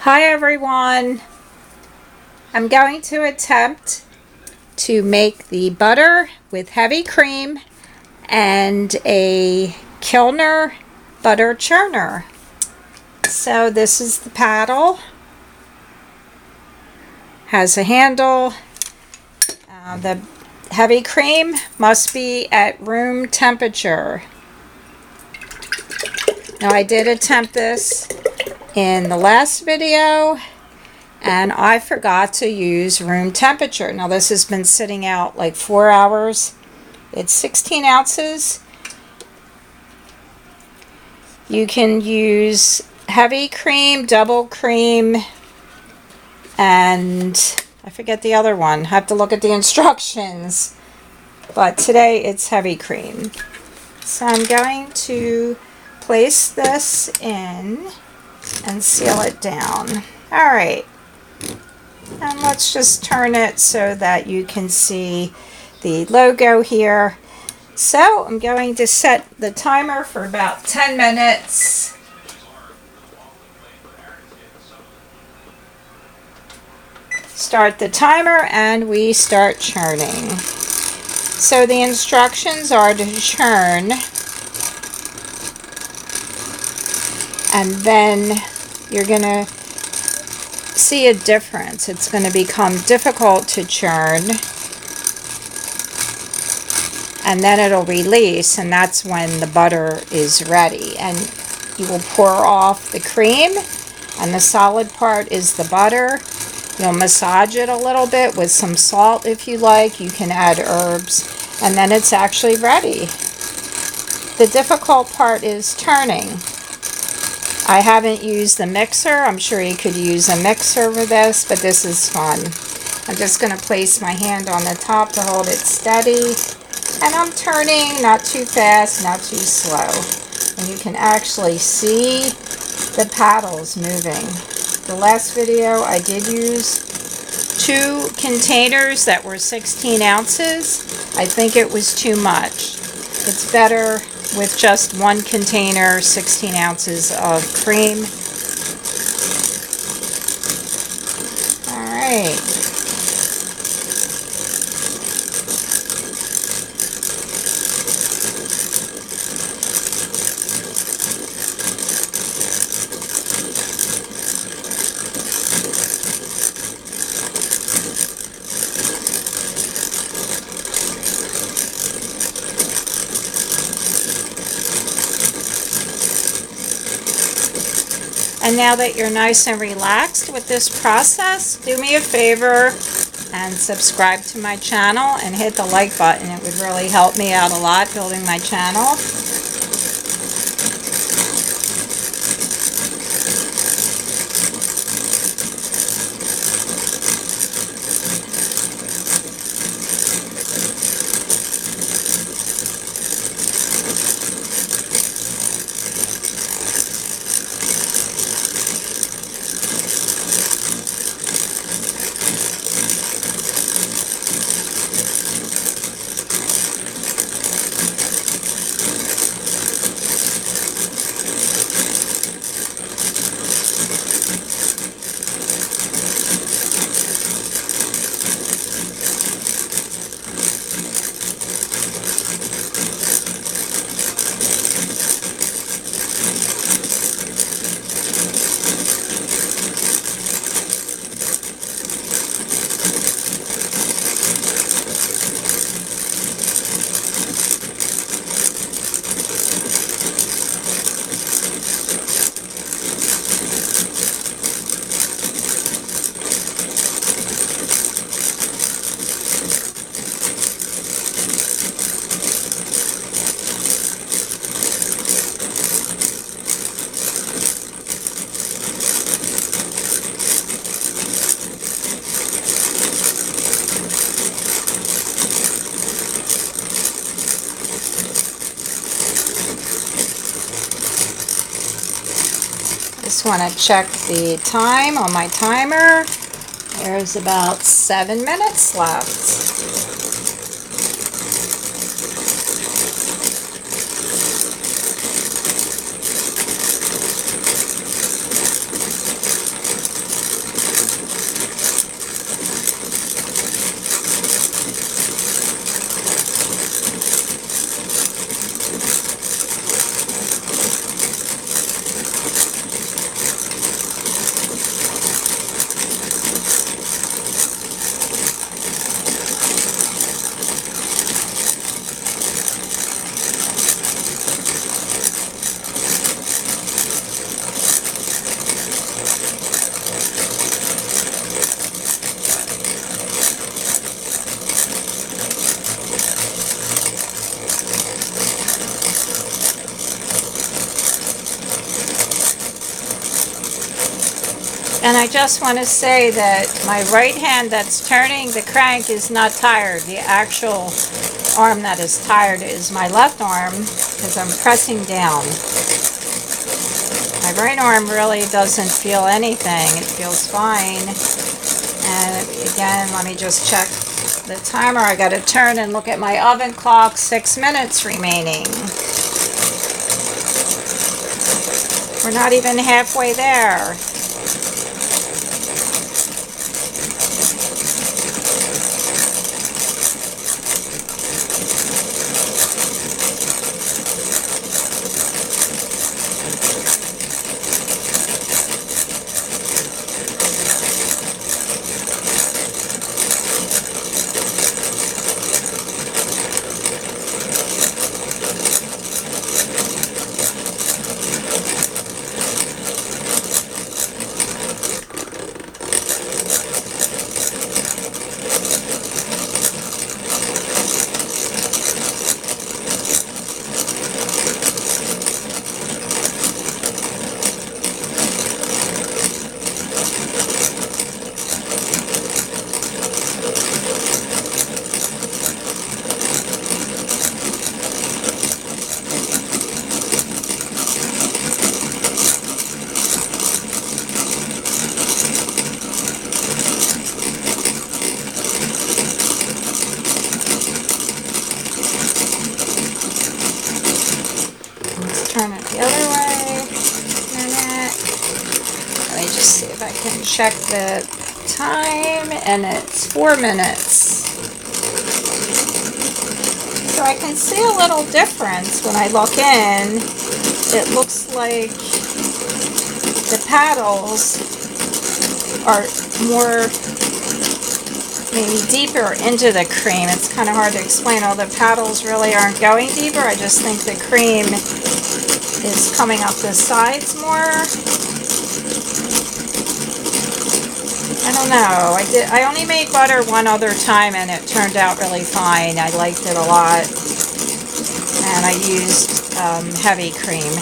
Hi everyone. I'm going to attempt to make the butter with heavy cream and a Kilner Butter Churner. So this is the paddle. Has a handle. The heavy cream must be at room temperature. Now I did attempt this in the last video and I forgot to use room temperature. Now this has been sitting out like 4 hours. It's 16 ounces. You can use heavy cream, double cream, and I forget the other one. I have to look at the instructions. But today it's heavy cream. So I'm going to place this in and seal it down. Alright, and let's just turn it so that you can see the logo here. So I'm going to set the timer for about 10 minutes. Start the timer and we start churning. So the instructions are to churn, and then you're going to see a difference. It's going to become difficult to churn, and then it'll release, and that's when the butter is ready. And you will pour off the cream, and the solid part is the butter. You'll massage it a little bit with some salt if you like. You can add herbs, and then it's actually ready. The difficult part is turning. I haven't used the mixer. I'm sure you could use a mixer for this, but this is fun. I'm just going to place my hand on the top to hold it steady. And I'm turning, not too fast, not too slow. And you can actually see the paddles moving. The last video I did use 2 containers that were 16 ounces. I think it was too much. It's better with just 1 container, 16 ounces of cream. All right. And now that you're nice and relaxed with this process, do me a favor and subscribe to my channel and hit the like button. It would really help me out a lot building my channel. Just want to check the time on my timer. There's about 7 minutes left. And I just want to say that my right hand that's turning the crank is not tired. The actual arm that is tired is my left arm because I'm pressing down. My right arm really doesn't feel anything. It feels fine. And again, let me just check the timer. I got to turn and look at my oven clock. 6 minutes remaining. We're not even halfway there. Turn it the other way. Minute. Let me just see if I can check the time, and it's 4 minutes. So I can see a little difference when I look in. It looks like the paddles are more, maybe deeper into the cream. It's kind of hard to explain. All the paddles really aren't going deeper. I just think the cream is coming up the sides more. I don't know. I only made butter one other time and it turned out really fine. I liked it a lot. And I used heavy cream.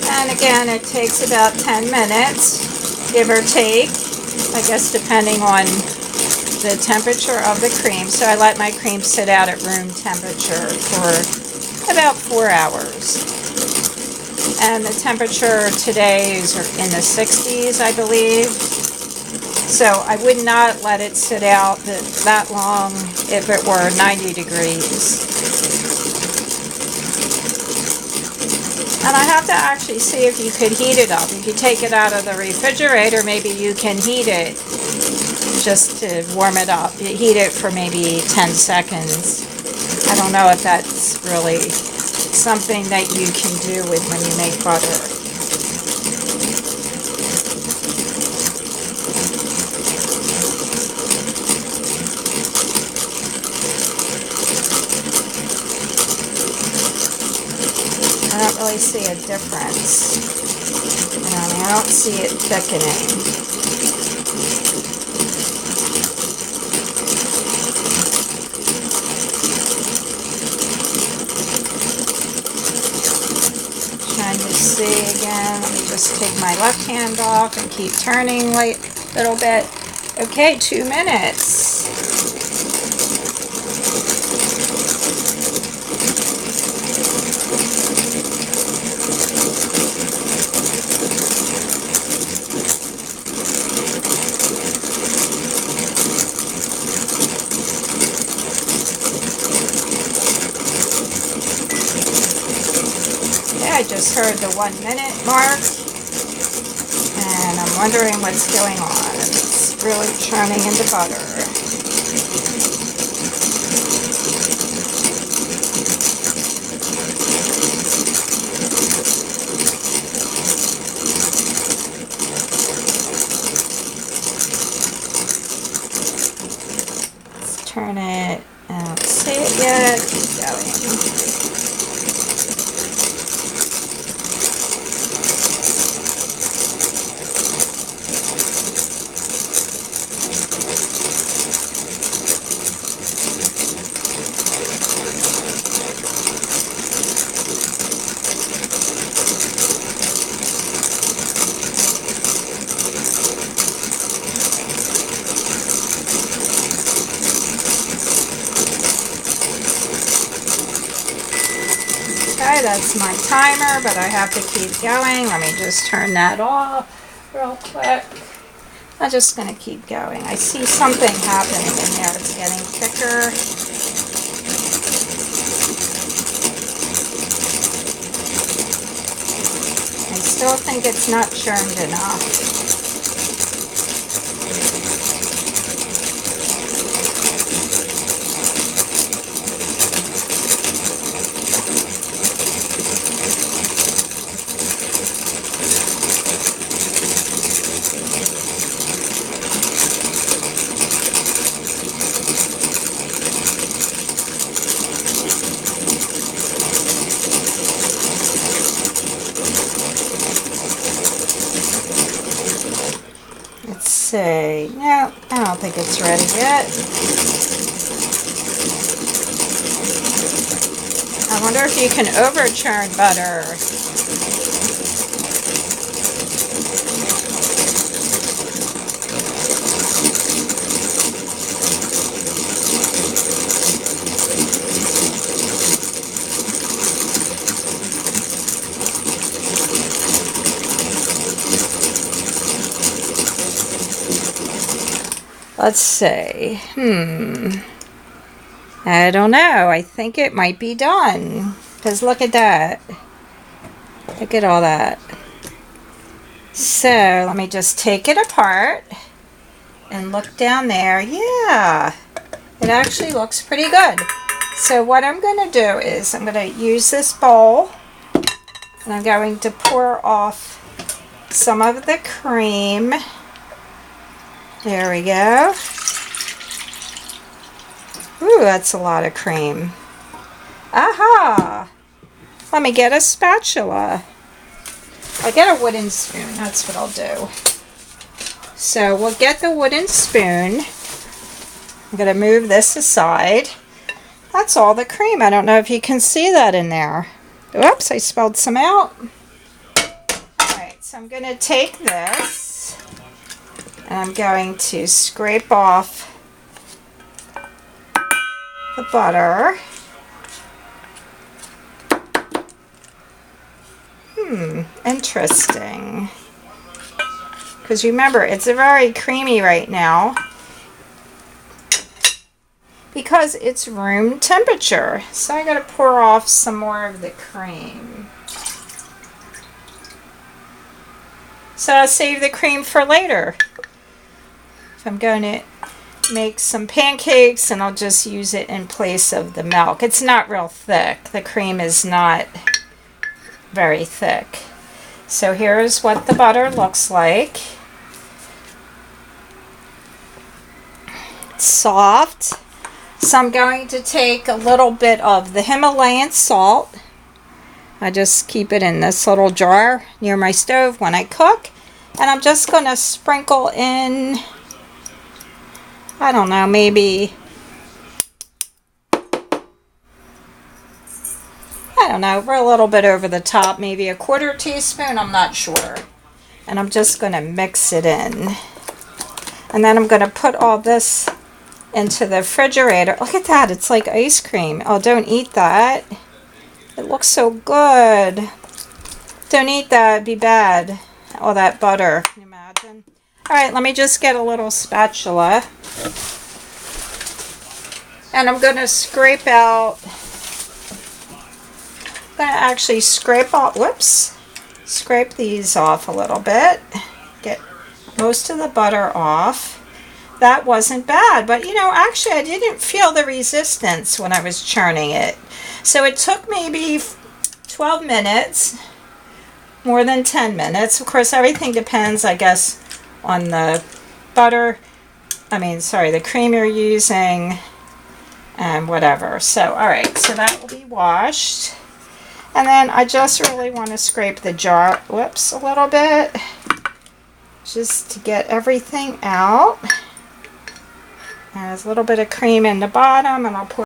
And again, it takes about 10 minutes, give or take, I guess depending on the temperature of the cream. So I let my cream sit out at room temperature for about 4 hours. And the temperature today is in the 60s, I believe. So I would not let it sit out that long if it were 90 degrees. And I have to actually see if you could heat it up. If you take it out of the refrigerator, maybe you can heat it just to warm it up. You heat it for maybe 10 seconds. I don't know if that's really something that you can do with when you make butter. I don't really see a difference, and I don't see it thickening. Trying to see again. Let me just take my left hand off and keep turning a little bit. Okay, 2 minutes. I just heard the 1 minute mark, and I'm wondering what's going on. It's really churning into butter. turn it. I don't see it yet. Keep going. Okay, that's my timer, but I have to keep going. Let me just turn that off real quick. I'm just going to keep going. I see something happening in there. It's getting thicker. I still think it's not churned enough. Let's see. No, I don't think it's ready yet. I wonder if you can overturn butter. Let's see. I don't know. I think it might be done. Because look at that. Look at all that. So let me just take it apart and look down there. Yeah, it actually looks pretty good. So what I'm going to do is I'm going to use this bowl and I'm going to pour off some of the cream. There we go. Ooh, that's a lot of cream. Aha! Let me get a spatula. I'll get a wooden spoon. That's what I'll do. So we'll get the wooden spoon. I'm going to move this aside. That's all the cream. I don't know if you can see that in there. Oops, I spilled some out. Alright, so I'm going to take this. And I'm going to scrape off the butter. Interesting. Because remember, it's very creamy right now because it's room temperature. So I got to pour off some more of the cream. So I'll save the cream for later. I'm going to make some pancakes and I'll just use it in place of the milk. It's not real thick. The cream is not very thick. So here's what the butter looks like. It's soft. So I'm going to take a little bit of the Himalayan salt. I just keep it in this little jar near my stove when I cook. And I'm just going to sprinkle in, I don't know, maybe, I don't know, we're a little bit over the top, maybe a quarter teaspoon, I'm not sure. And I'm just going to mix it in. And then I'm going to put all this into the refrigerator. Look at that, it's like ice cream. Oh, don't eat that. It looks so good. Don't eat that, it'd be bad. All that butter, can you imagine? Alright, let me just get a little spatula. And I'm going to scrape out, I'm going to actually scrape off, whoops, scrape these off a little bit. Get most of the butter off. That wasn't bad, but you know, actually I didn't feel the resistance when I was churning it. So it took maybe 12 minutes, more than 10 minutes. Of course, everything depends, I guess, on the butter, the cream you're using, and whatever. So, all right, so that will be washed. And then I just really want to scrape the jar, whoops, a little bit, just to get everything out. And there's a little bit of cream in the bottom, and I'll pour